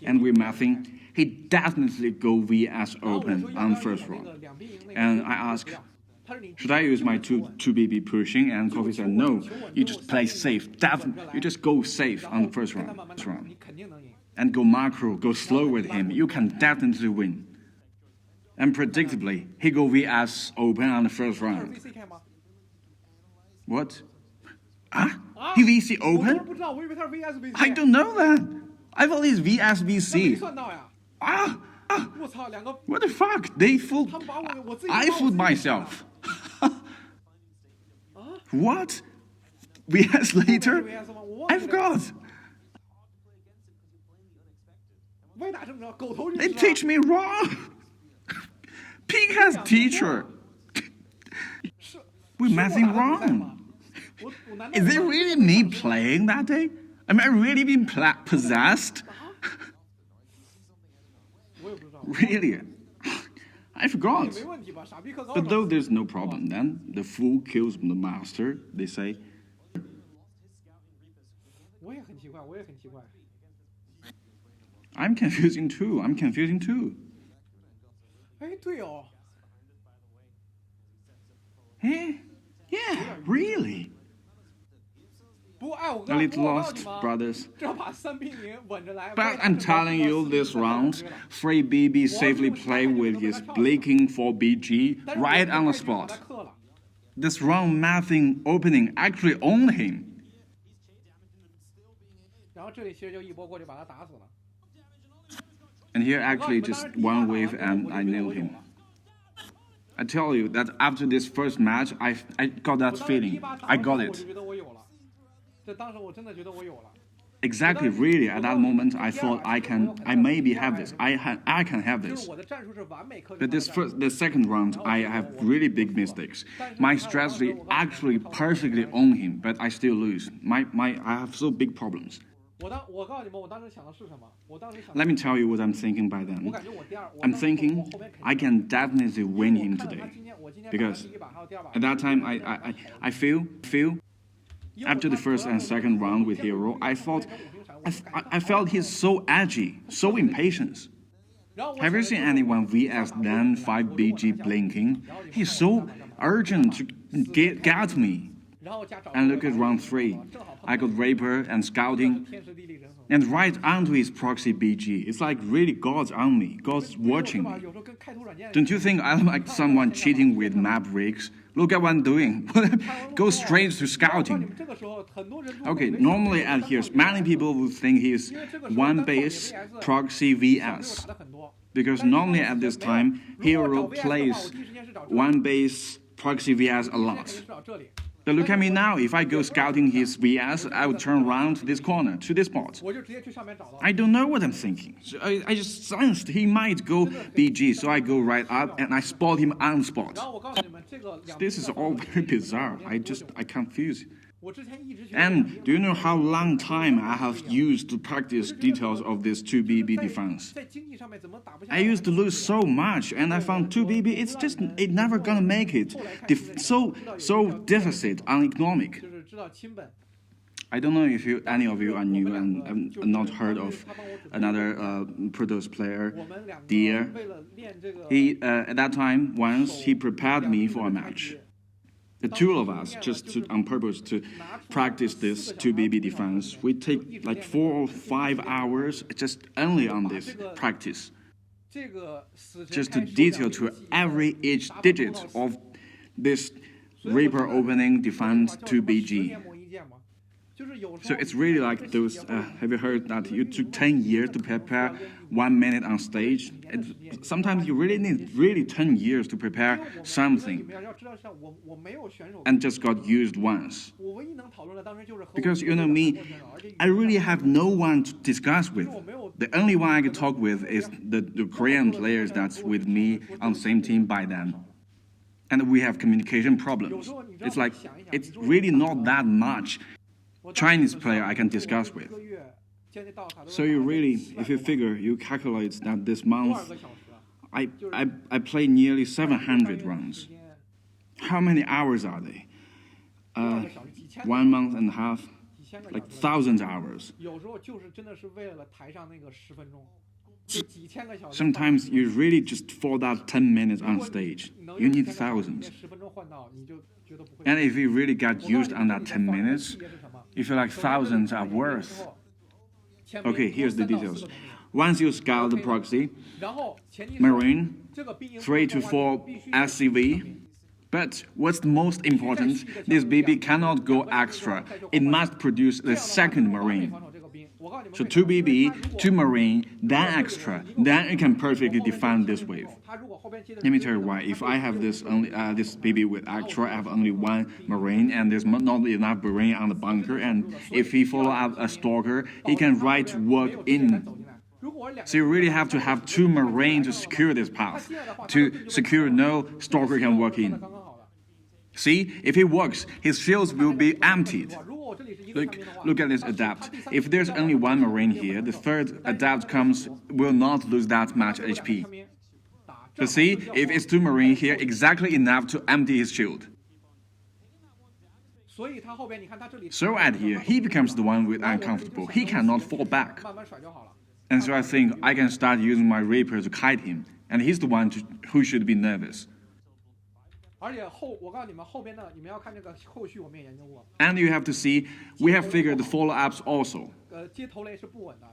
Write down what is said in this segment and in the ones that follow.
and we're mathing, he definitely go VS open on first round. And I asked, should I use my 2BB pushing? And Coffee said, no, you just play safe. Definitely, you just go safe on the first round. And go macro, go slow with him. You can definitely win. And predictably, he go VS open on the first round. What? Huh? He VC open? I don't know that. I thought he's VS VC. What the fuck? They fooled. I fooled myself. What? VS later? I forgot. They teach me wrong. Pig has teacher. We're messing wrong. Is it really me playing that day? Am I really being possessed? Really? I forgot. But though there's no problem then, the fool kills the master, they say. I'm confusing too. Eh? Yeah, really? A little lost, brothers. But I'm telling you, this round, 3BB safely played with his blinking 4BG right on the spot. This round mathing opening actually owned him. And here actually just one wave and I nailed him. I tell you that after this first match, I got that feeling. I got it. Exactly, really, at that moment, I thought I maybe have this. I can have this. But the second round, I have really big mistakes. My strategy actually perfectly owned him, but I still lose. I have so big problems. Let me tell you what I'm thinking by then. I'm thinking I can definitely win him today. Because at that time, I feel after the first and second round with Hero, I felt he's so edgy, so impatient. Have you seen anyone VS then 5BG blinking? He's so urgent to get me. And look at round 3. I got Raper and Scouting, and right onto his proxy BG. It's like really God's on me, God's watching me. Don't you think I'm like someone cheating with map rigs? Look at what I'm doing. Go straight to Scouting. Okay, normally at here, many people would think he's one base proxy VS. Because normally at this time, Hero plays one base proxy VS a lot. But look at me now, if I go scouting his VS, I would turn around to this corner, to this spot. I don't know what I'm thinking. So I just sensed he might go BG, so I go right up and I spot him on spot. This is all very bizarre. I confuse. And do you know how long time I have used to practice details of this 2BB defense? I used to lose so much, and I found 2BB, it's never gonna make it. So deficit on economic. I don't know if any of you are new and not heard of another Protoss player, Deer. He at that time once he prepared me for a match. The two of us, on purpose to practice this 2BB defense, we take like 4 or 5 hours just only on this practice. Just to detail to each digit of this Reaper opening defense 2BG. So it's really like those, have you heard that you took 10 years to prepare 1 minute on stage? Sometimes you really need 10 years to prepare something and just got used once. Because you know me, I really have no one to discuss with. The only one I can talk with is the Korean players that's with me on the same team by then. And we have communication problems. It's like, it's really not that much Chinese player I can discuss with. So you really, if you figure, you calculate that this month, I play nearly 700 rounds. How many hours are they? 1 month and a half, like thousands of hours. Sometimes you really just for that 10 minutes on stage. You need thousands. And if you really got used on that 10 minutes, you feel like thousands are worth. Okay, here's the details. Once you scout the proxy, marine, 3 to 4 SCV. But what's most important, this BB cannot go extra. It must produce the second marine. So 2 BB, 2 marine, then extra, then it can perfectly define this wave. Let me tell you why. If I have this BB with extra, I have only 1 marine, and there's not enough marine on the bunker, and if he follow up a stalker, he can right work in. So you really have to have 2 marine to secure this path, to secure no stalker can work in. See, if he works, his shields will be emptied. Look at this adapt. If there's only 1 marine here, the third adapt will not lose that much HP. So see, if it's 2 marine here, exactly enough to empty his shield. So at here, he becomes the one with uncomfortable. He cannot fall back. And so I think I can start using my Reaper to kite him, and he's the one who should be nervous. And you have to see, we have figured the follow-ups also.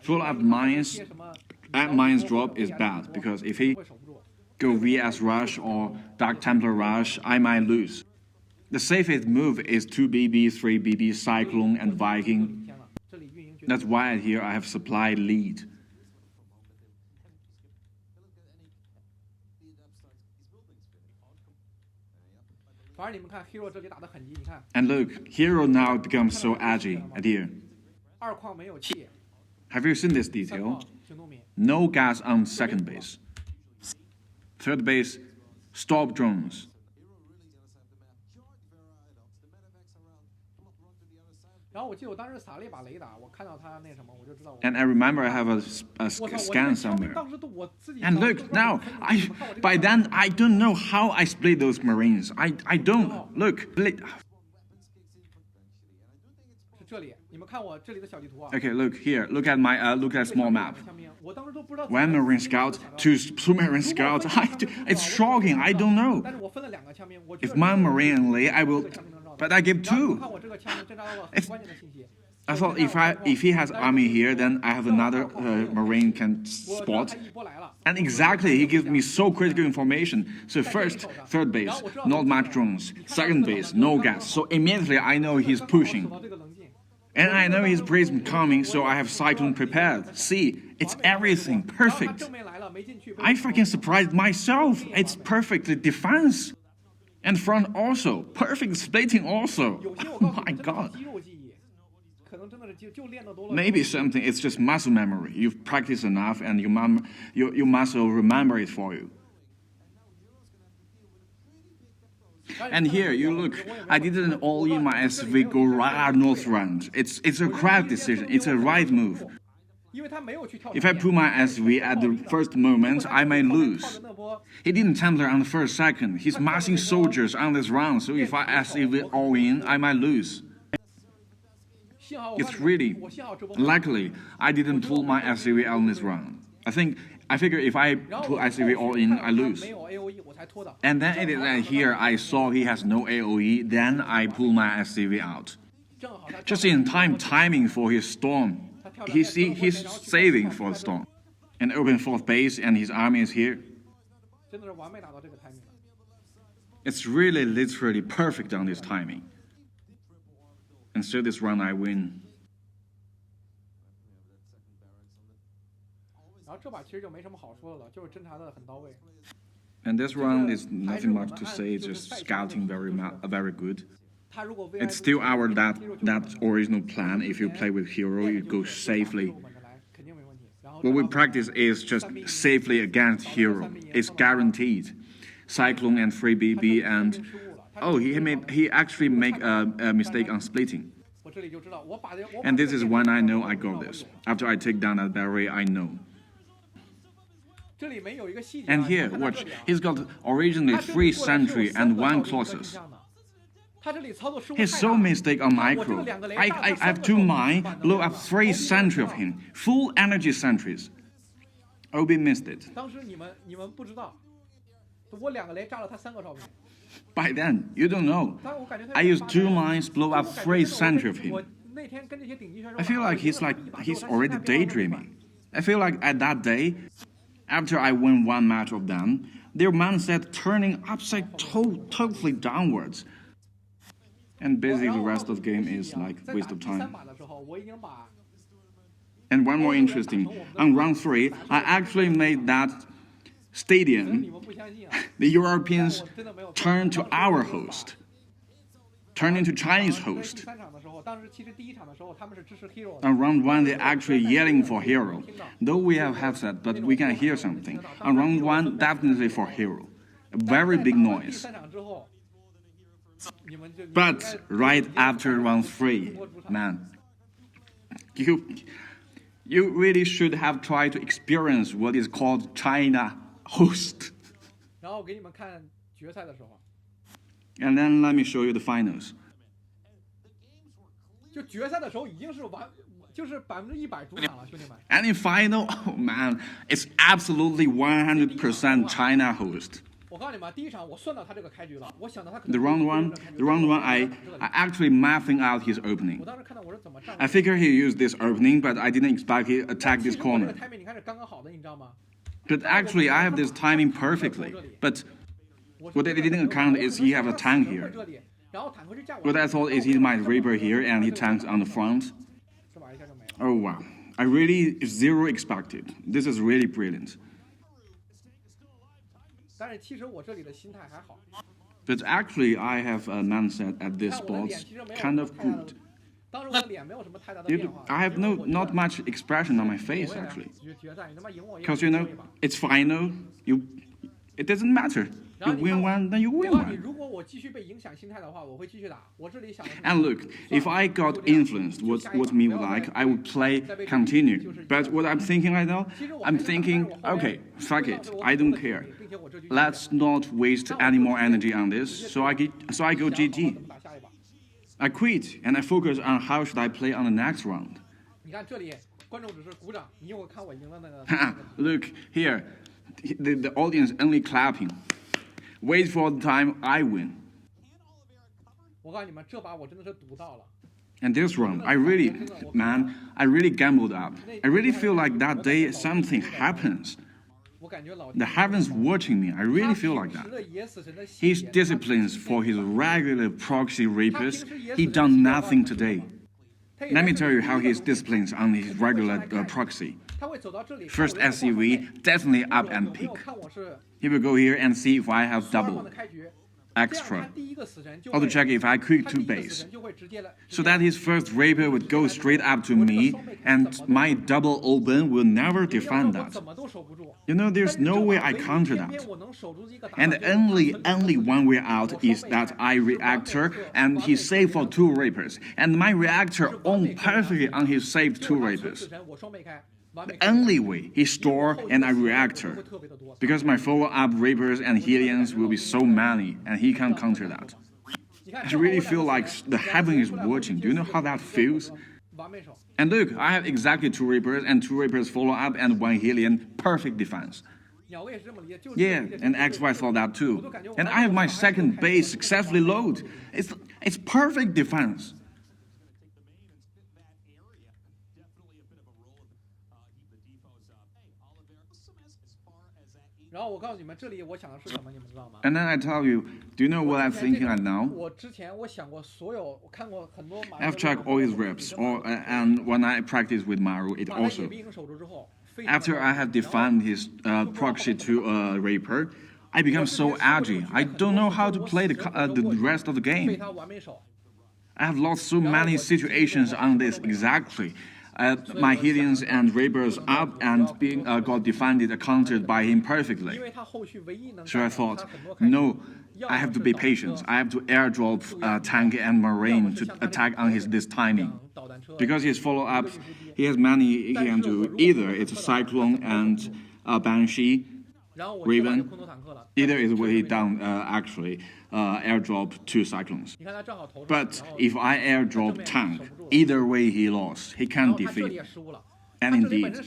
Follow-up mines, at mines drop is bad, because if he go VS Rush or Dark Templar Rush, I might lose. The safest move is 2 BB, 3 BB, Cyclone and Viking. That's why here I have supplied lead. And look, Hero now becomes so edgy at here. Have you seen this detail? No gas on second base. Third base, stop drones. And I remember I have a scan somewhere. And look, now, by then, I don't know how I split those Marines. I don't. Look. Okay, look here. Look at small map. 1 Marine Scout, 2 Marine Scouts. It's shocking. I don't know. If my Marine lay, I will. But I give 2. I thought if he has army here, then I have another Marine can spot. And exactly, he gives me so critical information. So first, third base, not much drones. Second base, no gas. So immediately I know he's pushing. And I know his prism coming, so I have Cyclone prepared. See, it's everything perfect. I fucking surprised myself. It's perfectly defense. And front also. Perfect splitting also. Oh my god. Maybe something, it's just muscle memory. You've practiced enough and your muscle remember it for you. And here, you look, I didn't all in my SV go right north round. It's a correct decision. It's a right move. If I put my SV at the first moment, I may lose. He didn't Templar on the first second. He's massing soldiers on this round, so if I SV all in, I might lose. It's really, luckily, I didn't pull my SCV on this round. I figure if I put SCV all in, I lose. And then it is that here I saw he has no AOE, then I pull my SCV out. Just in timing for his storm. He's saving for the storm. And open 4th base and his army is here. It's really literally perfect on this timing. And so this round I win. And this round is nothing much to say, just scouting very good. It's still that original plan. If you play with Hero, you go safely. What we practice is just safely against Hero. It's guaranteed. Cyclone and 3 BB and he actually make a mistake on splitting. And this is when I know I got this. After I take down that barrier, I know. And here, watch, he's got originally 3 sentry and 1 Colossus. He's so mistake on micro. I have 2 mine, blow up 3 sentry of him. Full energy sentries. Obi missed it. By then, you don't know. I used 2 mines, blow up 3 sentry of him. I feel like he's already daydreaming. I feel like at that day, after I win 1 match of them, their mindset turning upside totally downwards. And basically the rest of the game is like waste of time. And one more interesting, on round 3, I actually made that stadium, the Europeans turned to our host, turned into Chinese host. On round 1, they're actually yelling for hero. Though we have headset, but we can hear something. On round 1, definitely for hero. A very big noise. But right after round 3, man, you really should have tried to experience what is called China host. And then let me show you the finals. And in final, oh man, it's absolutely 100% China host. The round one, I actually mapping out his opening. I figure he used this opening, but I didn't expect he attack this corner. But actually, I have this timing perfectly. But what I didn't account is he have a tank here. What I thought is he might Reaper here and he tanks on the front. Oh wow, I really zero expected. This is really brilliant. But actually, I have a mindset at this spot kind of good. I have not much expression on my face actually, because you know it's final. It doesn't matter. You win 1, then you win 1. And look, if I got influenced what me would like, I would play continue. But what I'm thinking right now, I'm thinking, okay, fuck it, I don't care. Let's not waste any more energy on this. So I go GG. I quit and I focus on how should I play on the next round. Look here, the audience only clapping. Wait for the time I win. And this round, I really gambled up. I really feel like that day something happens. The heavens watching me. I really feel like that. His disciplines for his regular proxy reapers, he done nothing today. Let me tell you how his disciplines on his regular proxy. First SCV, definitely up and pick. He will go here and see if I have double extra. Auto check if I quick to base. So that his first Rapier would go straight up to me and my double open will never defend that. You know, there's no way I counter that. And only one way out is that I reactor and he saved for 2 Rapers. And my reactor on perfectly on his saved 2 Rapers. The only way he store and I reactor, because my follow-up Reapers and Helians will be so many, and he can't counter that. I really feel like the heaven is watching. Do you know how that feels? And look, I have exactly 2 Reapers and 2 Reapers follow-up and 1 Helian, perfect defense. Yeah, and XY saw that too. And I have my second base successfully loaded. It's perfect defense. And then I tell you, do you know what I'm thinking right now? I've checked all his reps, and when I practice with Maru, it also. After I have defined his proxy to a Raper, I become so agile. I don't know how to play the rest of the game. I have lost so many situations on this exactly. My Helians and Rapers up and being got defended, countered by him perfectly. So I thought, no, I have to be patient. I have to airdrop tank and marine to attack on this timing. Because his follow-up, he has many he can do. Either it's a Cyclone and a Banshee, Raven, either is where he down actually airdrop 2 cyclones. But if I airdrop tank, either way he lost. He can't defeat. And indeed.